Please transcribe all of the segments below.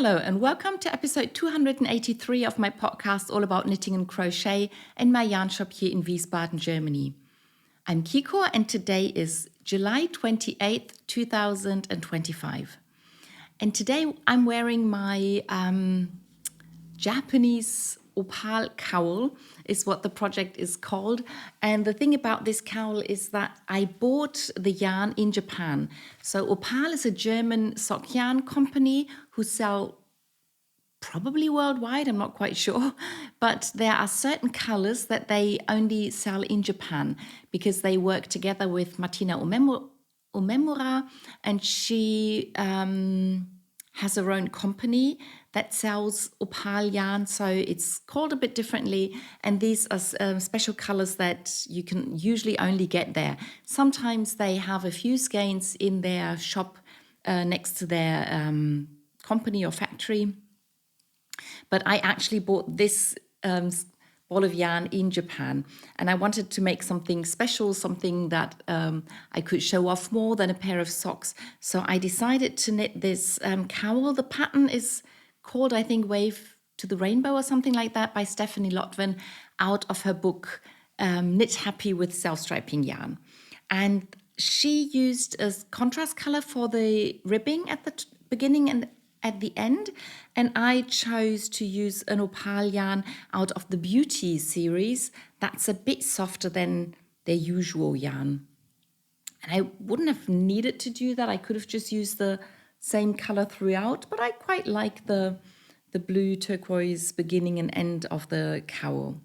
Hello and welcome to episode 283 of my podcast all about knitting and crochet in my yarn shop here in Wiesbaden, Germany. I'm Kiko and today is July 28th, 2025. And today I'm wearing my Japanese Opal cowl is what the project is called. And the thing about this cowl is that I bought the yarn in Japan. So Opal is a German sock yarn company who sell probably worldwide, I'm not quite sure, but there are certain colors that they only sell in Japan because they work together with Martina Umemura, and she has her own company that sells Opal yarn, so it's called a bit differently, and these are special colors that you can usually only get there. Sometimes they have a few skeins in their shop next to their company or factory, but I actually bought this ball of yarn in Japan, and I wanted to make something special, something that I could show off more than a pair of socks. So I decided to knit this cowl. The pattern is called, I think, Wave to the Rainbow or something like that by Stephanie Lotven out of her book Knit Happy with Self-Striping Yarn. And she used a contrast color for the ribbing at the beginning and at the end, and I chose to an Opal yarn out of the Beauty series that's a bit softer than their usual yarn. And I wouldn't have needed to do that. I could have just used the same color throughout, but I quite like the blue turquoise beginning and end of the cowl.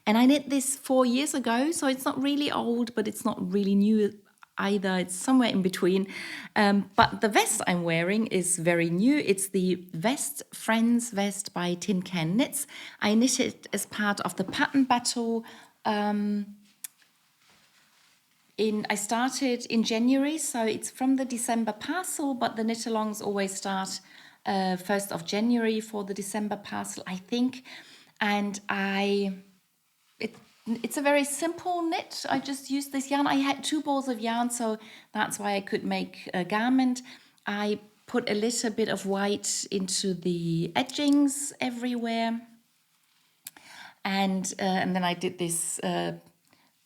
And I knit this 4 years ago, so it's not really old, but it's not really new either. It's somewhere in between. But the vest I'm wearing is very new. It's the Weste Friends vest by Tin Can Knits. I knit it as part of the pattern battle. I started in January, so it's from the December parcel, but the knit-alongs always start 1st of January for the December parcel, I think. And it's a very simple knit. I just used this yarn. I had 2 balls of yarn, so that's why I could make a garment. I put a little bit of white into the edgings everywhere. And then I did this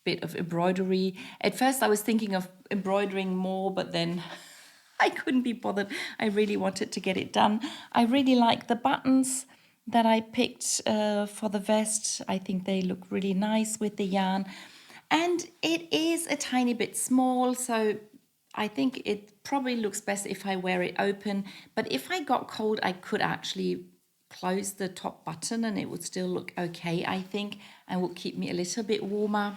bit of embroidery. At first I was thinking of embroidering more, but then I couldn't be bothered. I really wanted to get it done. I really like the buttons that I picked for the vest. I think they look really nice with the yarn. And it is a tiny bit small, so I think it probably looks best if I wear it open. But if I got cold, I could actually close the top button and it would still look okay, I think, and will keep me a little bit warmer.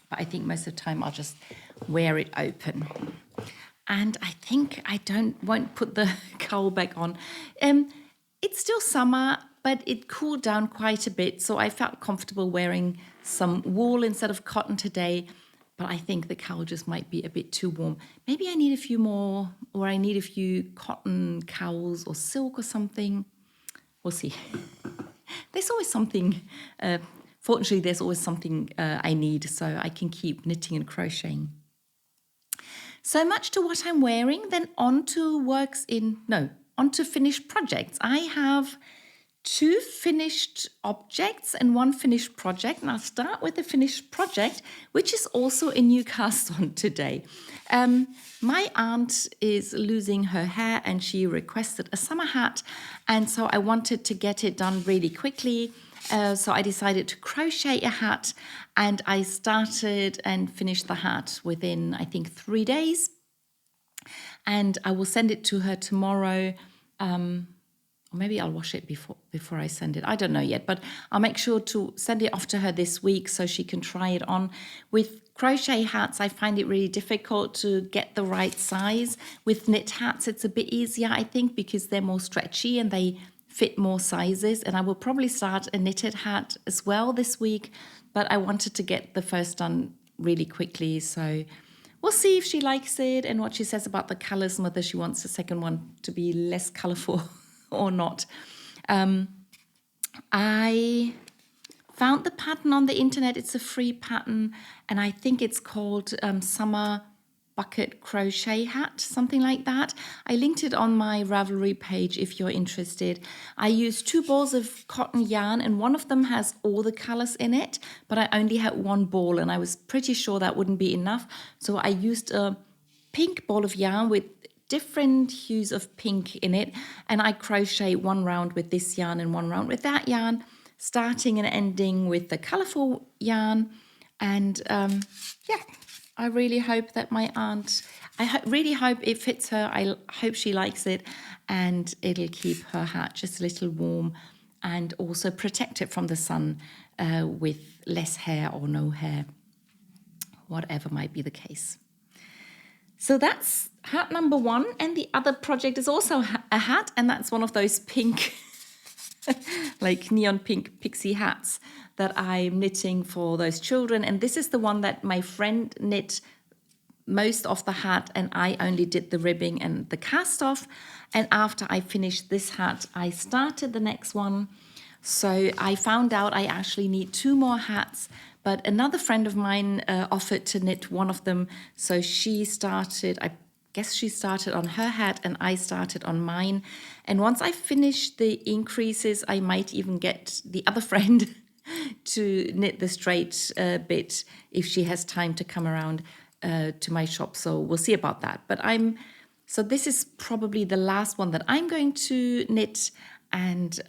But I think most of the time I'll just wear it open. And I think I won't put the cowl back on. It's still summer, but it cooled down quite a bit, so I felt comfortable wearing some wool instead of cotton today, but I think the cowl just might be a bit too warm. Maybe I need a few more, or I need a few cotton cowls or silk or something. We'll see. There's always something, fortunately there's always something I need, so I can keep knitting and crocheting. So much to what I'm wearing, then on to finished projects. I have 2 finished objects and 1 finished project, and I'll start with the finished project, which is also a new cast on today. My aunt is losing her hair and she requested a summer hat, and so I wanted to get it done really quickly. So I decided to crochet a hat, and I started and finished the hat within, I think, 3 days. And I will send it to her tomorrow. Or maybe I'll wash it before I send it. I don't know yet, but I'll make sure to send it off to her this week so she can try it on. With crochet hats, I find it really difficult to get the right size. With knit hats, it's a bit easier, I think, because they're more stretchy and they fit more sizes. And I will probably start a knitted hat as well this week, but I wanted to get the first done really quickly, so we'll see if she likes it and what she says about the colors and whether she wants the second one to be less colorful or not. I found the pattern on the internet. It's a free pattern, and I think it's called Summer bucket crochet hat, something like that. I linked it on my Ravelry page if you're interested. I used 2 balls of cotton yarn, and one of them has all the colors in it, but I only had 1 ball, and I was pretty sure that wouldn't be enough. So I used a pink ball of yarn with different hues of pink in it, and I crochet 1 round with this yarn and 1 round with that yarn, starting and ending with the colorful yarn. And yeah, I really hope that my aunt, really hope it fits her. I hope she likes it, and it'll keep her hat just a little warm and also protect it from the sun with less hair or no hair, whatever might be the case. So that's hat number 1, and the other project is also a hat, and that's one of those pink like neon pink pixie hats that I'm knitting for those children. And this is the one that my friend knit most of the hat, and I only did the ribbing and the cast off. And after I finished this hat, I started the next one. So I found out I actually need 2 more hats, but another friend of mine offered to knit one of them. So she started, I guess she started on her hat and I started on mine. And once I finish the increases, I might even get the other friend to knit the straight bit if she has time to come around to my shop. So we'll see about that. But so this is probably the last one that I'm going to knit. And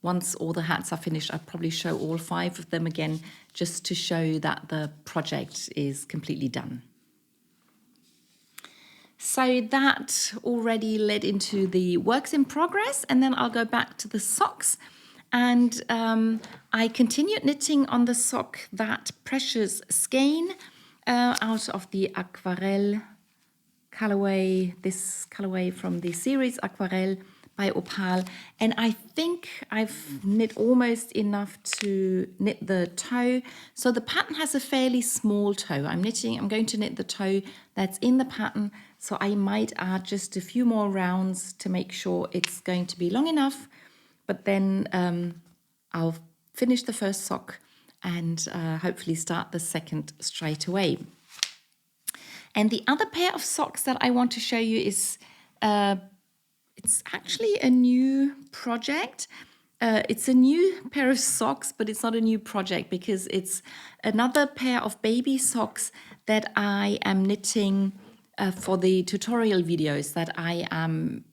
once all the hats are finished, I'll probably show all 5 of them again, just to show that the project is completely done. So that already led into the works in progress, and then I'll go back to the socks. And I continued knitting on the sock that precious skein out of the Aquarelle colorway, this colorway from the series Aquarelle by Opal. And I think I've knit almost enough to knit the toe. So the pattern has a fairly small toe. I'm going to knit the toe that's in the pattern. So I might add just a few more rounds to make sure it's going to be long enough. But then I'll finish the first sock and hopefully start the second straight away. And the other pair of socks that I want to show you is, it's actually a new project. It's a new pair of socks, but it's not a new project because it's another pair of baby socks that I am knitting for the tutorial videos that I am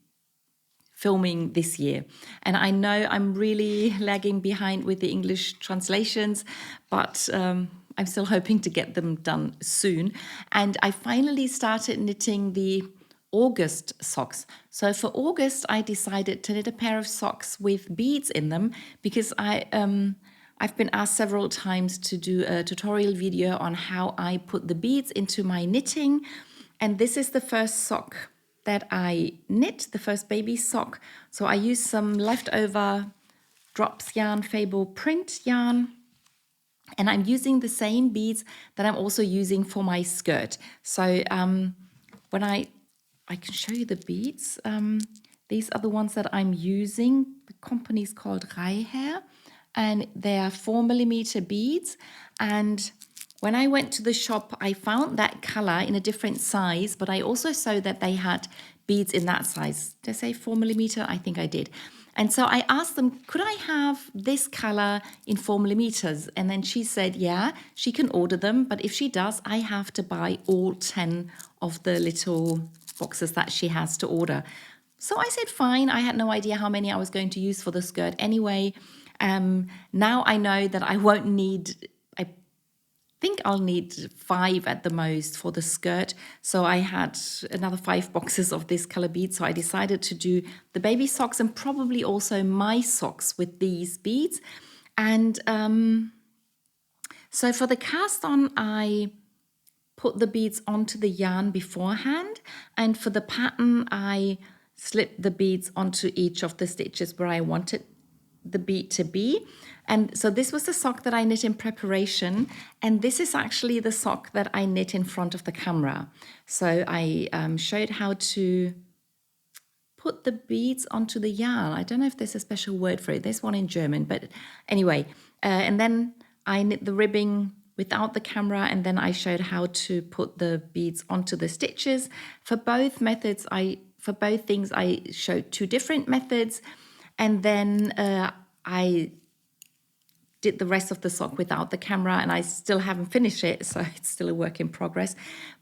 filming this year. And I know I'm really lagging behind with the English translations, but I'm still hoping to get them done soon. And I finally started knitting the August socks. So for August, I decided to knit a pair of socks with beads in them because I've been asked several times to do a tutorial video on how I put the beads into my knitting. And this is the first sock that I knit, the first baby sock. So I used some leftover drops yarn, Fable print yarn. And I'm using the same beads that I'm also using for my skirt. So when I can show you the beads. These are the ones that I'm using. The company is called Reihe, and they are 4mm beads. And when I went to the shop, I found that color in a different size, but I also saw that they had beads in that size. Did I say 4mm? I think I did. And so I asked them, could I have this color in 4mm? And then she said, yeah, she can order them. But if she does, I have to buy all 10 of the little boxes that she has to order. So I said, fine. I had no idea how many I was going to use for the skirt anyway. Now I know that I won't need, I think I'll need 5 at the most for the skirt. So I had another 5 boxes of this color beads. So I decided to do the baby socks and probably also my socks with these beads. And so for the cast on, I put the beads onto the yarn beforehand. And for the pattern, I slipped the beads onto each of the stitches where I wanted the bead to be. And so this was the sock that I knit in preparation, and this is actually the sock that I knit in front of the camera. So I showed how to put the beads onto the yarn. I don't know if there's a special word for it. There's one in German, but anyway. And then I knit the ribbing without the camera, and then I showed how to put the beads onto the stitches. For both methods, for both things, I showed 2 different methods, and then I did the rest of the sock without the camera, and I still haven't finished it, so it's still a work in progress.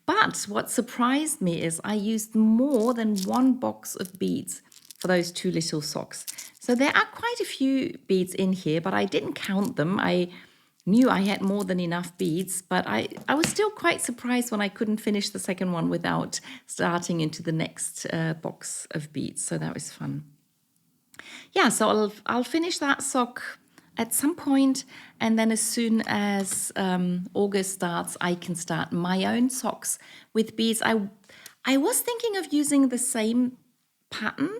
But what surprised me is I used more than 1 box of beads for those 2 little socks. So there are quite a few beads in here, but I didn't count them. I knew I had more than enough beads, but I was still quite surprised when I couldn't finish the second one without starting into the next box of beads. So that was fun. Yeah, so I'll finish that sock at some point, and then as soon as August starts, I can start my own socks with beads. I was thinking of using the same pattern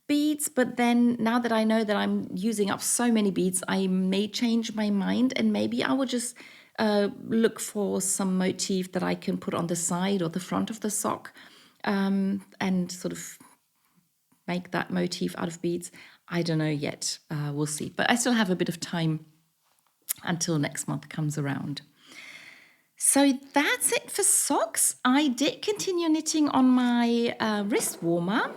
beads, but then now that I know that I'm using up so many beads, I may change my mind, and maybe I will just look for some motif that I can put on the side or the front of the sock, and sort of make that motif out of beads. I don't know yet. We'll see. But I still have a bit of time until next month comes around. So that's it for socks. I did continue knitting on my wrist warmer.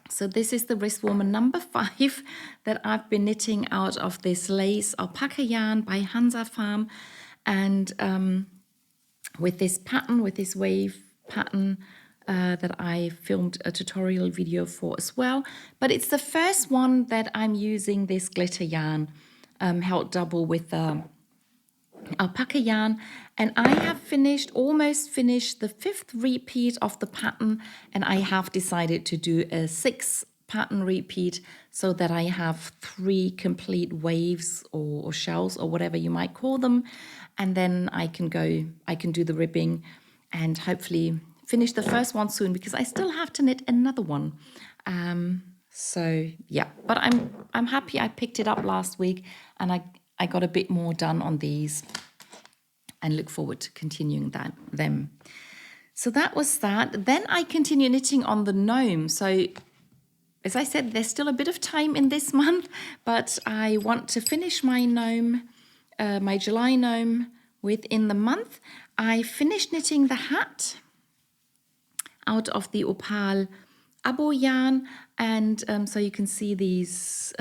So this is the wrist warmer number 5 that I've been knitting out of this lace alpaca yarn by Hansa Farm. And with this pattern, with this wave pattern, that I filmed a tutorial video for as well. But it's the first one that I'm using this glitter yarn held double with alpaca yarn. And I have almost finished the 5th repeat of the pattern, and I have decided to do a 6th pattern repeat so that I have 3 complete waves or shells or whatever you might call them. And then I can do the ribbing and hopefully finish the first one soon, because I still have to knit another one. So yeah, but I'm happy I picked it up last week, and I got a bit more done on these, and look forward to continuing them. So that was that. Then I continue knitting on the gnome. So as I said, there's still a bit of time in this month, but I want to finish my gnome, my July gnome within the month. I finished knitting the hat out of the Opal Abo yarn, and so you can see these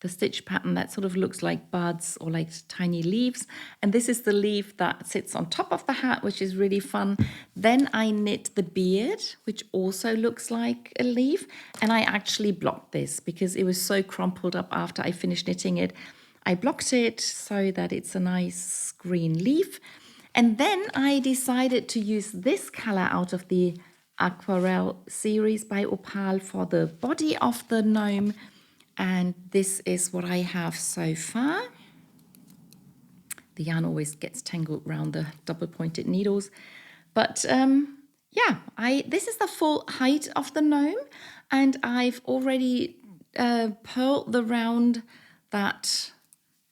the stitch pattern that sort of looks like buds or like tiny leaves, and this is the leaf that sits on top of the hat, which is really fun. Then I knit the beard, which also looks like a leaf, and I actually blocked this because it was so crumpled up after I finished knitting it. I blocked it so that it's a nice green leaf. And then I decided to use this color out of the Aquarelle series by Opal for the body of the gnome. And this is what I have so far. The yarn always gets tangled around the double-pointed needles. But yeah, this is the full height of the gnome. And I've already purled the round that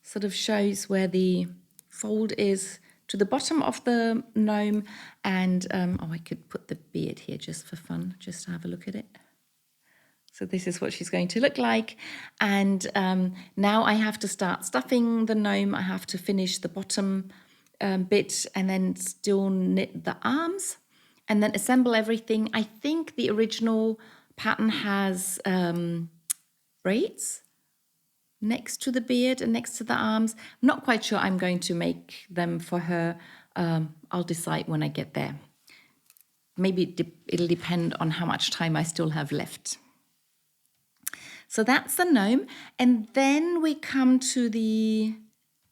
sort of shows where the fold is to the bottom of the gnome, and I could put the beard here just for fun, just to have a look at it. So this is what she's going to look like, and now I have to start stuffing the gnome. I have to finish the bottom bit and then still knit the arms and then assemble everything. I think the original pattern has braids next to the beard and next to the arms. I'm not quite sure I'm going to make them for her. I'll decide when I get there. Maybe it'll depend on how much time I still have left. So that's the gnome. And then we come to the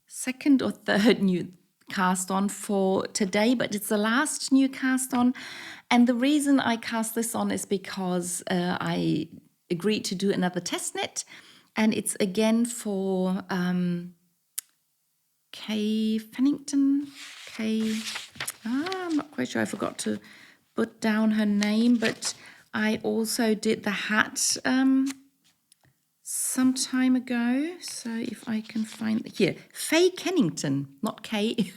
2nd or 3rd new cast on for today, but it's the last new cast on. And the reason I cast this on is because I agreed to do another test knit. And it's again for Kay Fennington. I'm not quite sure. I forgot to put down her name, but I also did the hat some time ago. So if I can find here, Faye Kennington, not Kay.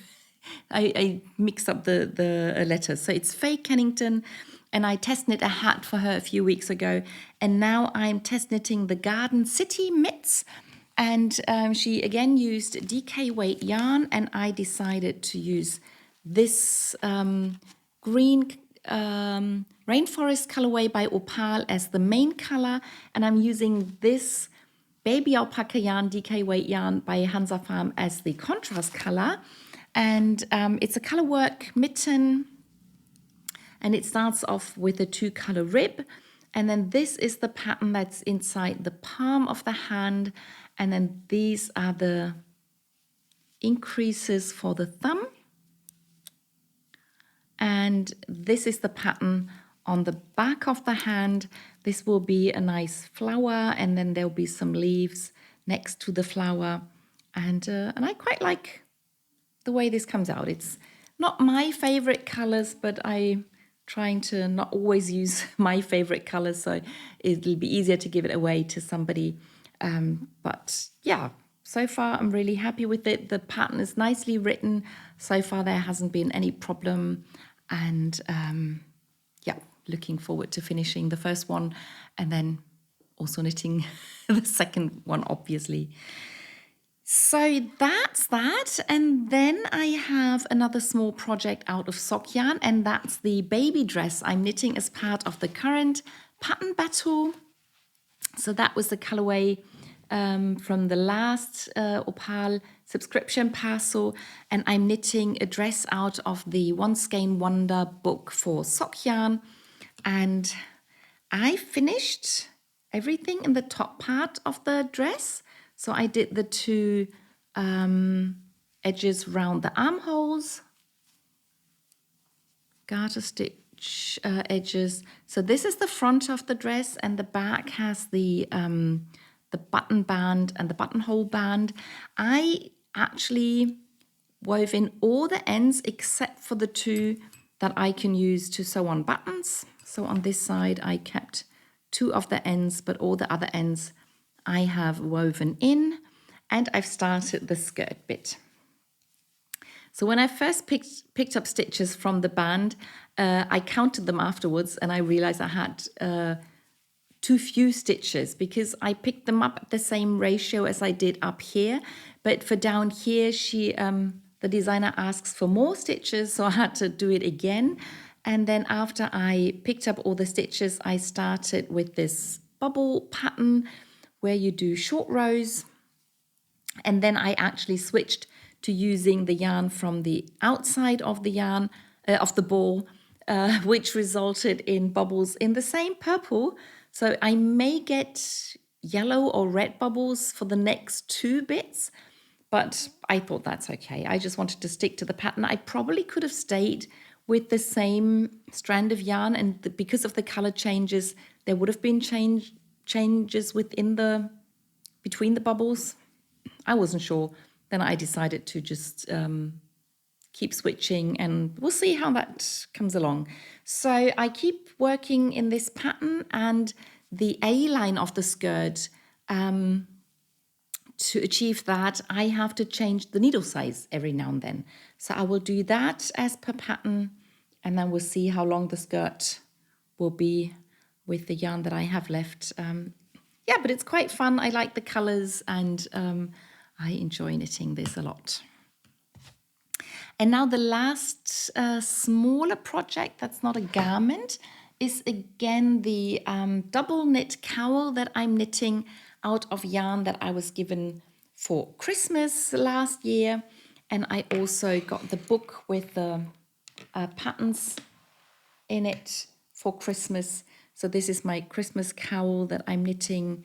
I mixed up the letters. So it's Faye Kennington. And I test knit a hat for her a few weeks ago. And now I'm test knitting the Garden City mitts. And she again used DK weight yarn, and I decided to use this green rainforest colorway by Opal as the main color, and I'm using this baby alpaca yarn, DK weight yarn by Hansa Farm as the contrast color. And it's a color work mitten, and it starts off with a 2-color rib, and then this is the pattern that's inside the palm of the hand, and then these are the increases for the thumb, and this is the pattern on the back of the hand. This will be a nice flower, and then there'll be some leaves next to the flower, and I quite like the way this comes out. It's not my favorite colors, but I'm trying to not always use my favorite colors, so it'll be easier to give it away to somebody. But yeah, so far I'm really happy with it. The pattern is nicely written. So far there hasn't been any problem, and yeah, looking forward to finishing the first one and then also knitting the second one, obviously. So that's that, and then I have another small project out of sock yarn, and that's the baby dress I'm knitting as part of the current pattern battle. So that was the colorway from the last Opal subscription parcel, and I'm knitting a dress out of the One Skein Wonder book for sock yarn, and I finished everything in the top part of the dress. So I did the 2 edges round the armholes, garter stitch edges. So this is the front of the dress, and the back has the button band and the buttonhole band. I actually wove in all the ends except for the 2 that I can use to sew on buttons. So on this side I kept 2 of the ends, but all the other ends I have woven in, and I've started the skirt bit. So when I first picked up stitches from the band, I counted them afterwards, and I realized I had too few stitches because I picked them up at the same ratio as I did up here. But for down here, the designer asks for more stitches, so I had to do it again. And then after I picked up all the stitches, I started with this bubble pattern where you do short rows, and then I actually switched to using the yarn from the outside of the yarn of the ball, which resulted in bubbles in the same purple. So I may get yellow or red bubbles for the next 2 bits, but I thought that's okay. I just wanted to stick to the pattern. I probably could have stayed with the same strand of yarn, and because of the color changes, there would have been changes between the bubbles. I wasn't sure. Then I decided to just keep switching, and we'll see how that comes along. So I keep working in this pattern, and the A-line of the skirt, to achieve that, I have to change the needle size every now and then. So I will do that as per pattern, and then we'll see how long the skirt will be with the yarn that I have left. Yeah, but it's quite fun. I like the colors, and I enjoy knitting this a lot. And now the last smaller project that's not a garment is again the double knit cowl that I'm knitting out of yarn that I was given for Christmas last year. And I also got the book with the patterns in it for Christmas. So this is my Christmas cowl that I'm knitting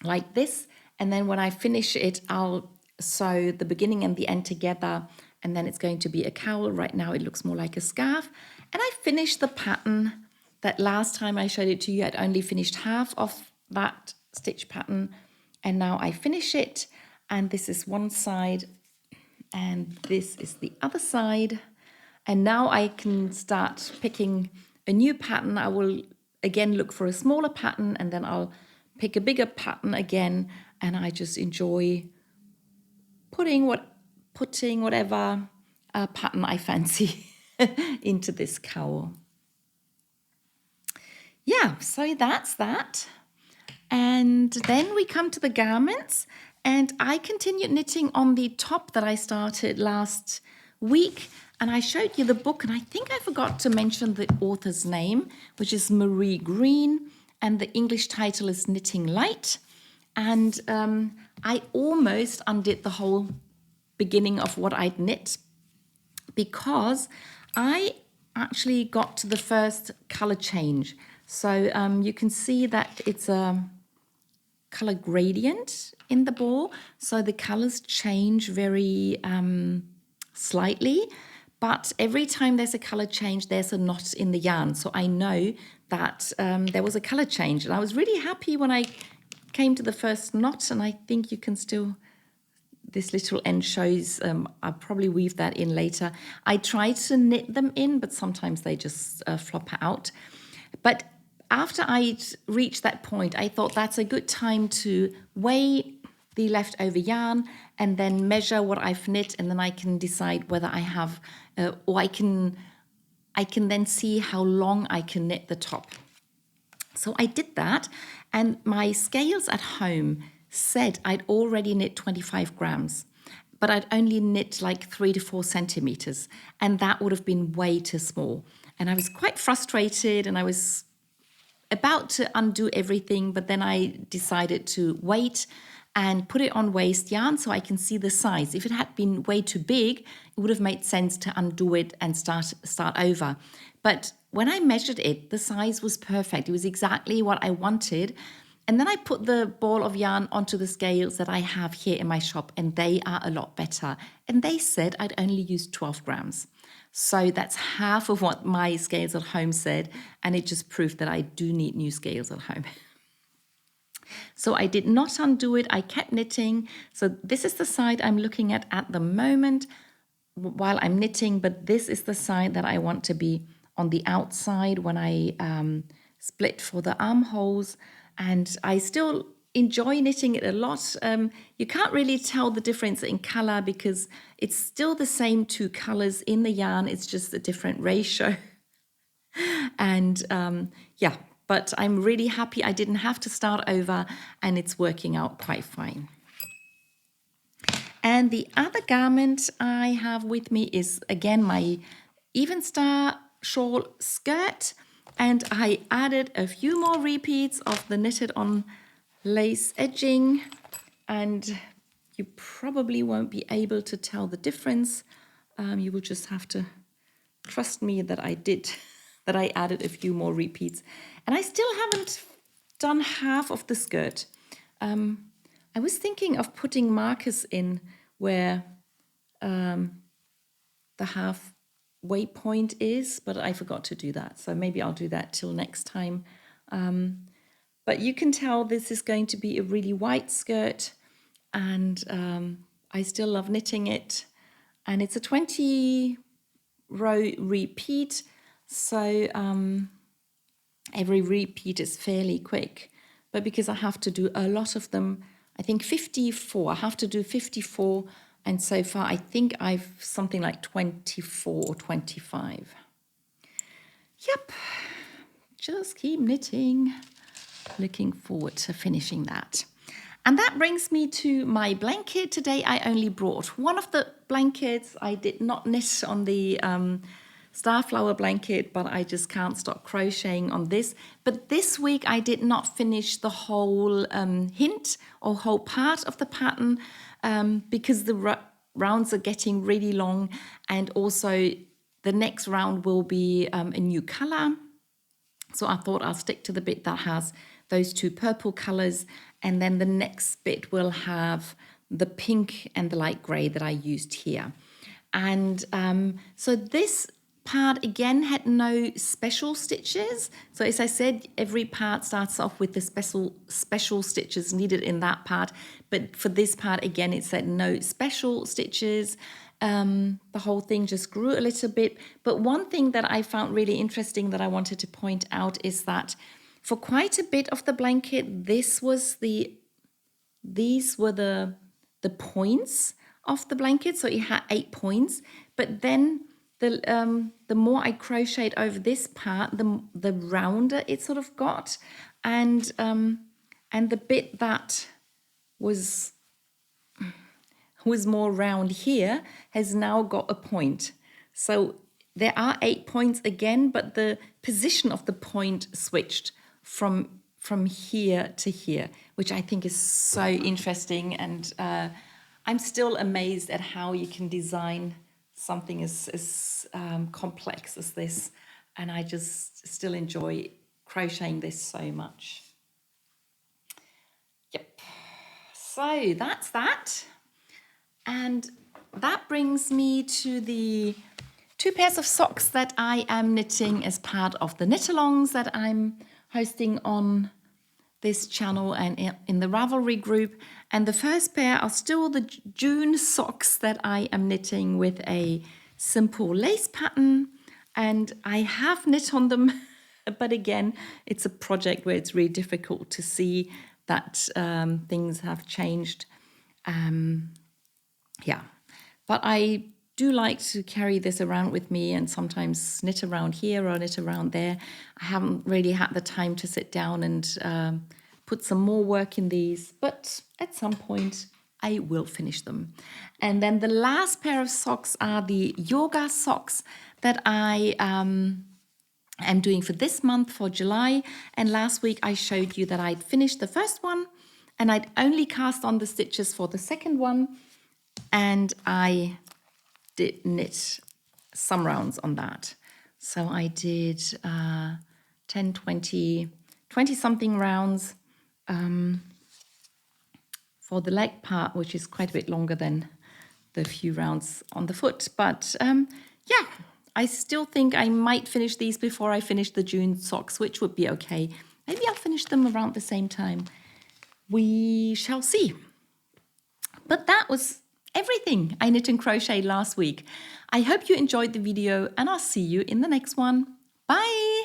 like this. And then when I finish it, I'll sew the beginning and the end together, and then it's going to be a cowl. Right now it looks more like a scarf. And I finished the pattern that last time I showed it to you. I'd only finished half of that stitch pattern, and now I finish it. And this is one side, and this is the other side. And now I can start picking a new pattern. I will again look for a smaller pattern, and then I'll pick a bigger pattern again, and I just enjoy putting whatever pattern I fancy into this cowl. Yeah, so that's that. And then we come to the garments, and I continued knitting on the top that I started last week. And I showed you the book, and I think I forgot to mention the author's name, which is Marie Green, and the English title is Knitting Light. And I almost undid the whole beginning of what I'd knit, because I actually got to the first color change. So you can see that it's a color gradient in the ball. So the colors change very slightly, but every time there's a color change, there's a knot in the yarn. So I know that there was a color change, and I was really happy when I came to the first knot, and I think you can still, this little end shows, I'll probably weave that in later. I try to knit them in, but sometimes they just flop out. But after I reached that point, I thought that's a good time to weigh the leftover yarn and then measure what I've knit, and then I can decide whether I have, or I can then see how long I can knit the top. So I did that, and my scales at home said I'd already knit 25 grams, but I'd only knit like 3 to 4 centimeters, and that would have been way too small. And I was quite frustrated, and I was about to undo everything, but then I decided to wait and put it on waste yarn so I can see the size. If it had been way too big, it would have made sense to undo it and start over. But when I measured it, the size was perfect. It was exactly what I wanted. And then I put the ball of yarn onto the scales that I have here in my shop, and they are a lot better. And they said I'd only use 12 grams. So that's half of what my scales at home said, and it just proved that I do need new scales at home. So I did not undo it, I kept knitting. So this is the side I'm looking at the moment while I'm knitting, but this is the side that I want to be on the outside when I split for the armholes. And I still enjoy knitting it a lot. You can't really tell the difference in color because it's still the same 2 colors in the yarn, it's just a different ratio. And yeah, but I'm really happy I didn't have to start over, and it's working out quite fine. And the other garment I have with me is again my Even Star shawl skirt, and I added a few more repeats of the knitted on lace edging, and you probably won't be able to tell the difference. You will just have to trust me that I added a few more repeats. And I still haven't done half of the skirt. I was thinking of putting markers in where the halfway point is, but I forgot to do that. So maybe I'll do that till next time. But you can tell this is going to be a really white skirt, and I still love knitting it. And it's a 20 row repeat, so every repeat is fairly quick. But because I have to do a lot of them, I think 54, I have to do 54, and so far I think I've something like 24 or 25. Yep, just keep knitting. Looking forward to finishing that. And that brings me to my blanket. Today I only brought one of the blankets. I did not knit on the starflower blanket, but I just can't stop crocheting on this. But this week I did not finish the whole hint or whole part of the pattern because the rounds are getting really long, and also the next round will be a new color. So I thought I'll stick to the bit that has those 2 purple colors, and then the next bit will have the pink and the light gray that I used here. And so this part again had no special stitches. So as I said, every part starts off with the special stitches needed in that part. But for this part, again, it said no special stitches. The whole thing just grew a little bit. But one thing that I found really interesting that I wanted to point out is that for quite a bit of the blanket, these were the points of the blanket. So it had 8 points. But then the more I crocheted over this part, the rounder it sort of got. And and the bit that was more round here has now got a point. So there are 8 points again, but the position of the point switched from here to here, which I think is so interesting. And I'm still amazed at how you can design something as complex as this. And I just still enjoy crocheting this so much. Yep. So that's that. And that brings me to the 2 pairs of socks that I am knitting as part of the knit-alongs that I'm hosting on this channel and in the Ravelry group. And the first pair are still the June socks that I am knitting with a simple lace pattern. And I have knit on them, but again, it's a project where it's really difficult to see that things have changed. Yeah, but I do like to carry this around with me and sometimes knit around here or knit around there. I haven't really had the time to sit down and put some more work in these, but at some point I will finish them. And then the last pair of socks are the yoga socks that I am doing for this month, for July. And last week I showed you that I'd finished the first one and I'd only cast on the stitches for the second one. And I did knit some rounds on that. So I did 10, 20 something rounds for the leg part, which is quite a bit longer than the few rounds on the foot. But yeah, I still think I might finish these before I finish the June socks, which would be okay. Maybe I'll finish them around the same time. We shall see. But that was everything I knit and crochet last week. I hope you enjoyed the video and I'll see you in the next one. Bye!